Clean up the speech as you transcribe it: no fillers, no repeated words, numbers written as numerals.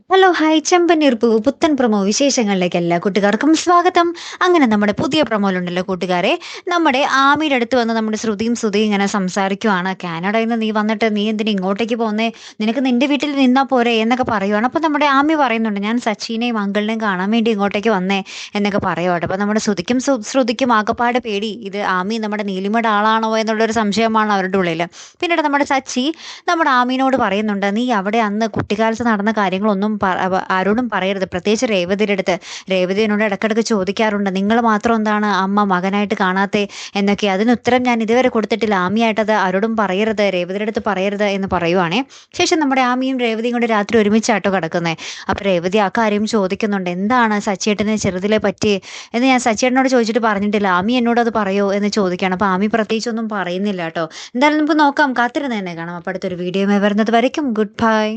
Hello hi ചെമ്പന്നീർ പൂവ് പുത്തൻ promo വിശേഷങ്ങളിലേക്ക് എല്ലാ കൂട്ടുകാർക്കും സ്വാഗതം. അങ്ങനെ നമ്മുടെ പുതിയ പ്രൊമോയിലുണ്ടല്ലോ കൂട്ടുകാരെ, നമ്മുടെ ആമിയുടെ അടുത്ത് വന്ന് നമ്മുടെ ശ്രുതിയും ഇങ്ങനെ സംസാരിക്കുവാണ്. കാനഡയിൽ നിന്ന് നീ വന്നിട്ട് നീ എന്തിനാ ഇങ്ങോട്ടേക്ക് പോന്നേ, നിനക്ക് നിന്റെ വീട്ടിൽ നിന്നാ പോരെ എന്നൊക്കെ പറയുവാണ്. അപ്പൊ നമ്മുടെ ആമി പറയുന്നുണ്ട്, ഞാൻ സച്ചിനെയും അങ്കിളിനെയും കാണാൻ വേണ്ടി ഇങ്ങോട്ടേക്ക് വന്നേ എന്നൊക്കെ പറയുവാണ്. അപ്പൊ നമ്മുടെ ശ്രുതിക്കും ആകപ്പാട് പേടി, ഇത് ആമി നമ്മുടെ നീലിമയുടെ ആളാണോ എന്നുള്ളൊരു സംശയമാണ് അവരുടെ ഉള്ളിൽ. പിന്നീട് നമ്മുടെ സച്ചി നമ്മുടെ ആമീനോട് പറയുന്നുണ്ട്, നീ അവിടെ അന്ന് കുട്ടിക്കാലത്ത് നടന്ന കാര്യങ്ങളൊന്നും ആരോടും പറയരുത്, പ്രത്യേകിച്ച് രേവതിയുടെ അടുത്ത്. രേവതി എന്നോട് ഇടക്കിടക്ക് ചോദിക്കാറുണ്ട്, നിങ്ങൾ മാത്രം എന്താണ് അമ്മ മകനായിട്ട് കാണാത്തെ എന്നൊക്കെ. അതിന് ഉത്തരം ഞാൻ ഇതുവരെ കൊടുത്തിട്ടില്ല. ആമിയായിട്ടത് ആരോടും പറയരുത്, രേവതിയുടെ അടുത്ത് പറയരുത് എന്ന് പറയുവാണേ. ശേഷം നമ്മുടെ ആമിയും രേവതിയും കൂടെ രാത്രി ഒരുമിച്ചാട്ടോ കിടക്കുന്നത്. അപ്പൊ രേവതി ആ കാര്യം ചോദിക്കുന്നുണ്ട്, എന്താണ് സച്ചിയേട്ടന് ചെറുതിലെ പറ്റി എന്ന് ഞാൻ സച്ചിയേട്ടനോട് ചോദിച്ചിട്ട് പറഞ്ഞിട്ടില്ല, ആമി എന്നോട് അത് പറയോ എന്ന് ചോദിക്കുകയാണ്. അപ്പൊ ആമി പ്രത്യേകിച്ചൊന്നും പറയുന്നില്ല കേട്ടോ. എന്തായാലും നമുക്ക് നോക്കാം, കാത്തിരുന്ന് തന്നെ കാണാം. അപ്പൊ അടുത്തൊരു വീഡിയോ വരുന്നത് വരയ്ക്കും ഗുഡ് ബൈ.